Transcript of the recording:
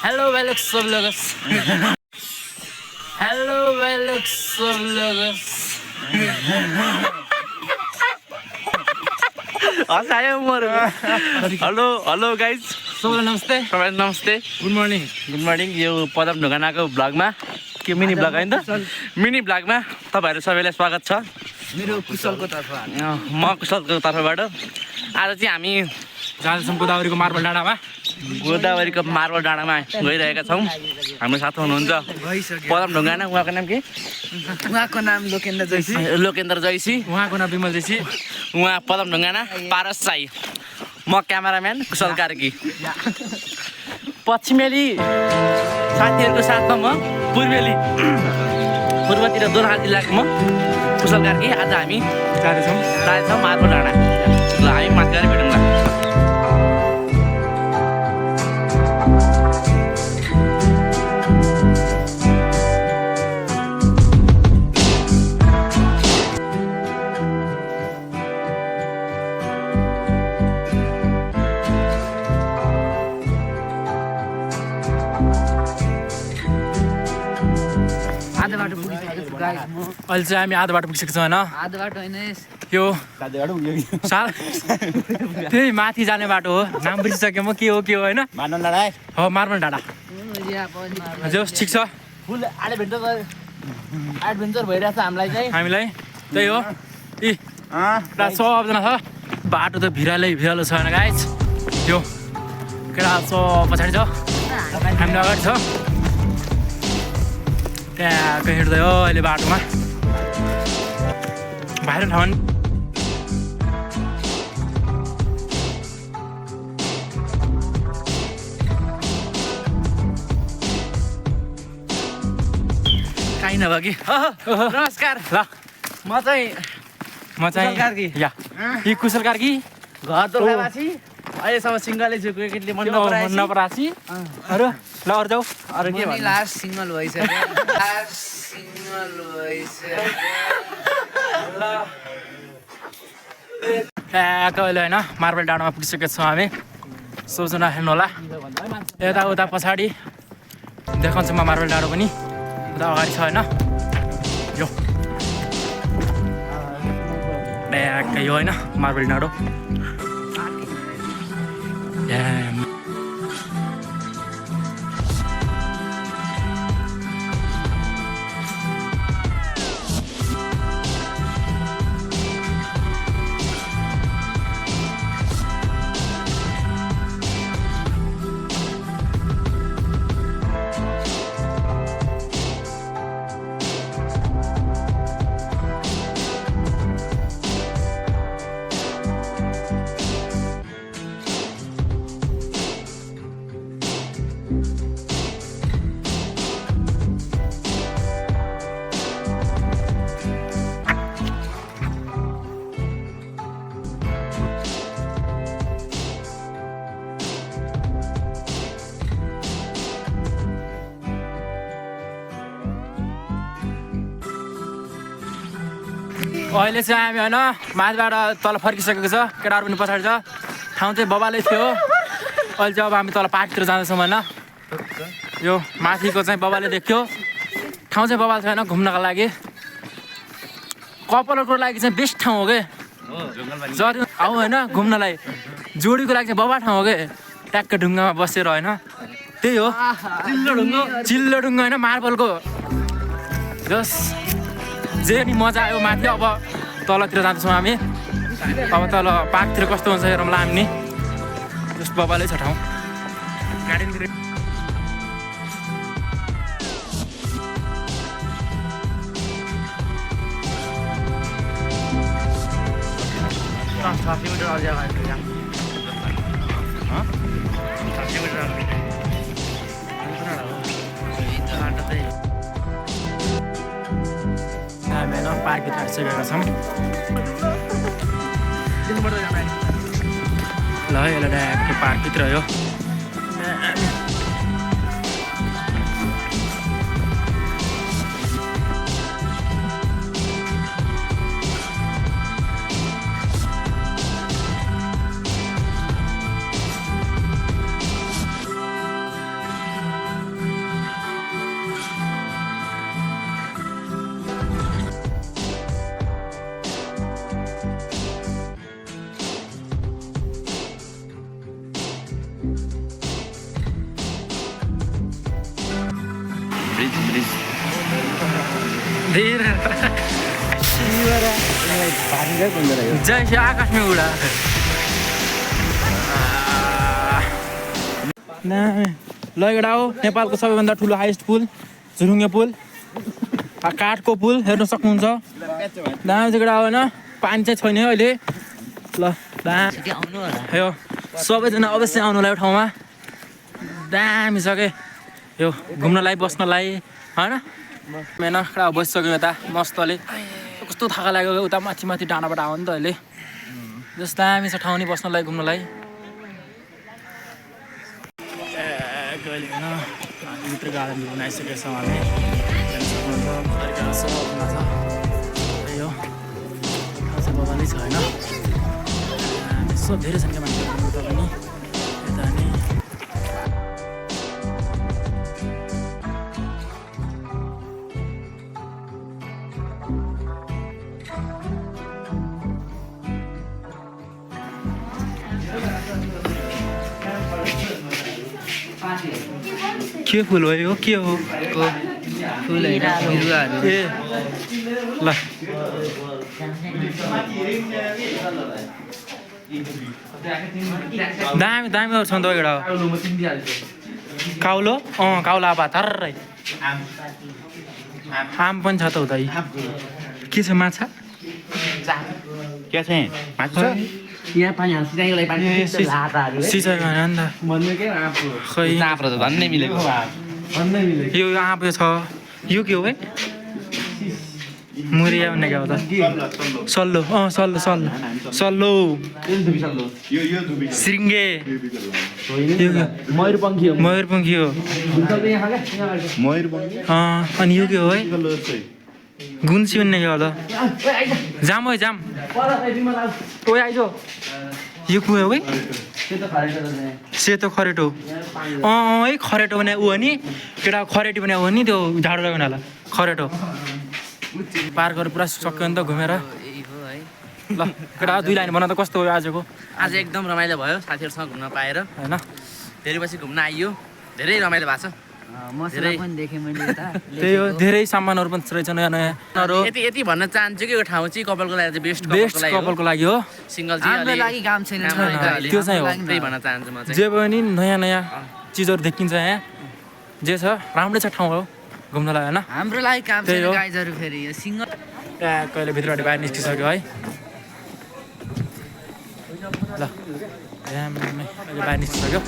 Hello भाई लोग सब लोग हेलो भाई लोग सब लोग हेलो हेलो गाइज सबैलाई नमस्ते तपाईँ नमस्ते गुड मर्निङ गुड मर्निङ यो पदम ढुङ्गानाको भ्लगमा के मिनी भ्लग होइन त मिनी भ्लगमा तपाईँहरू सबैलाई स्वागत छ मेरो कुशलको तर्फबाट म कुशलको तर्फबाट आज चाहिँ हामी जाँदैछौँ गोदावरीको मार्बल डाँडामा गोदावरीको मार्बल डाँडामा गइरहेका छौँ हाम्रो साथमा हुनुहुन्छ पदम ढुङ्गाना उहाँको नाम के उहाँको नाम लोकेन्द्र जैसी लोकेन्द्र जैसी उहाँको नाम विमल जैसी उहाँ पदम ढुङ्गाना पारस साई म क्यामेराम्यान कुशल कार्की पश्चिमेली साथीहरूको साथमा म पूर्वतिर दोलखा जिल्लाको म कुशल कार्की आज हामी जाँदैछौँ मार्बल डाँडा ल हामी माथि गएर भेटौँला अहिले चाहिँ हामी आधा बाटो पुगिसकेको छौँ होइन आधा बाटो होइन यो त्यही माथि जाने बाटो हो नाम बिर्सिसक्यो म के हो होइन हो मार्बल डाँडा हजुर ठिक छ फुल एडभेन्चर भइरहेछ हामीलाई त्यही हो केटा सबजना छ बाटो त भिरालो छ होइन गाइस यो केटा सब पछाडि छ हामीले अगाडि छ त्यहाँ हिँड्दै हो अहिले बाटोमा बाहिर ठाउँ काहीँ नभयो कि नमस्कार ल म चाहिँ कुशल कार्की या यी कुशल कार्की घर दोलखावासी अहिलेसम्म सिङ्गलै छु केटीले मन नपरासी अरू ल अरू जाऊ अरू के भन्नु लास्ट सिङ्गल भइसक्यो ठ्याक्क अहिले होइन मार्बल डाँडामा पुगिसकेका छौँ हामी सबजना हेर्नु होला यताउता पछाडि देखाउँछु म मार्बल डाँडो पनि उता अगाडि छ होइन यो ठ्याक्क यो होइन मार्बल डाँडो अहिले चाहिँ हामी होइन माथिबाट तल फर्किसकेको छ केटाहरू पनि पछाडि छ ठाउँ चाहिँ बबालै थियो अहिले चाहिँ अब हामी तल पार्कतिर जाँदैछौँ होइन यो माथिको चाहिँ बबाले देख्यो ठाउँ चाहिँ बबाल छ होइन घुम्नको लागि कपालको लागि चाहिँ बेस्ट ठाउँ हो कि जति आऊ होइन घुम्नलाई जोडीको लागि चाहिँ बबा ठाउँ हो कि ट्याक्क ढुङ्गामा बसेर होइन त्यही हो चिल्लो ढुङ्गा होइन मार्बलको जस जे नि मजा आयो माथि अब तलतिर जाँदैछौँ हामी अब तल पार्कतिर कस्तो हुन्छ हेरौँला हामी जस्तो बबालै छ ठाउँ गार्डनतिर हामी होइन पार्कभित्र आइसकेका छौँ ल यसलाई ड्याक्कै पार्कभित्र हो प्लिज धेरै जय श्री आकाशमा उडा ल एउटा हो नेपालको सबैभन्दा ठुलो हाइएस्ट पुल झुरुङ्गे पुल काठको पुल हेर्न सक्नुहुन्छ दामी चाहिँ एउटा होइन पानी चाहिँ छैन अहिले ल यो सबैजना अवश्य आउनु होला यो ठाउँमा दामी छ के यो घुम्नलाई बस्नलाई होइन मेन कडा बसिसक्यो यता मस्तले कस्तो थाहा लाग्यो उता माथि माथि डाँडाबाट आयो नि त अहिले जस्तो दामी छ ठाउँ नि बस्नलाई घुम्नलाई कहिले होइन भित्र गार्डन घुम्न आइसकेको छौँ हामी यो बगानै छ होइन यसो धेरै सङ्ख्या मान्छेहरू पनि यता नि के फुल हो यो के हो फुल होइन बिरुवाहरू ए ल दामी दामी छ नि त एउटा काउलो काउलो अब हतारै आम पनि छ त उता के छ माछा के छ माछा यहाँ पानी हाल्छ सिँचाइको लागि पानी सिँचाइ गर्ने नि त भन्नु के खै आँप त धन्नै मिलेको यो आँप छ यो के हो है मुरिया भन्ने क्या हो त सल्लो सल्लो सल्लो सल्लो सिङ्गे मयूरपङ्खी हो मयूरपङ्खी हो अनि यो के हो है गुन्सी भन्ने क्या हो त जाम है जाम ओ आइज यो के हो है सेतो खरेटो है खरेटो भने ऊ हो नि केटा खरेटी भने ऊ हो नि त्यो झाडु लगाउने होला खरेटो पार्कहरू पुरा सक्यो नि त घुमेर ल केटा 2 लाइन भन त कस्तो हो आजको आज एकदम रमाइलो भयो साथीहरूसँग घुम्न पाएर होइन धेरै पछि घुम्न आइयो धेरै रमाइलो भएको छ मसला पनि देखेँ मैले यता त्यही हो धेरै सामानहरू पनि रहेछ नयाँ नयाँ यति भन्न चाहन्छु कि यो ठाउँ चाहिँ कपालको लागि चाहिँ बेस्ट बेस्ट कपालको लागि हो सिङ्गल हाम्रो लागि काम छैन त्यो चाहिँ हो त्यही भन्न चाहन्छु म चाहिँ जे पनि नयाँ नयाँ चिजहरू देखिन्छ यहाँ जे छ राम्रै छ ठाउँ हो घुम्नलाई होइन हाम्रो लागि काम त्यही छैन हो। गाइजहरू फेरि यो सिङ्गल कहिले भित्रबाट बाहिर निस्किसक्यो है ल अहिले बाहिर निस्किसक्यो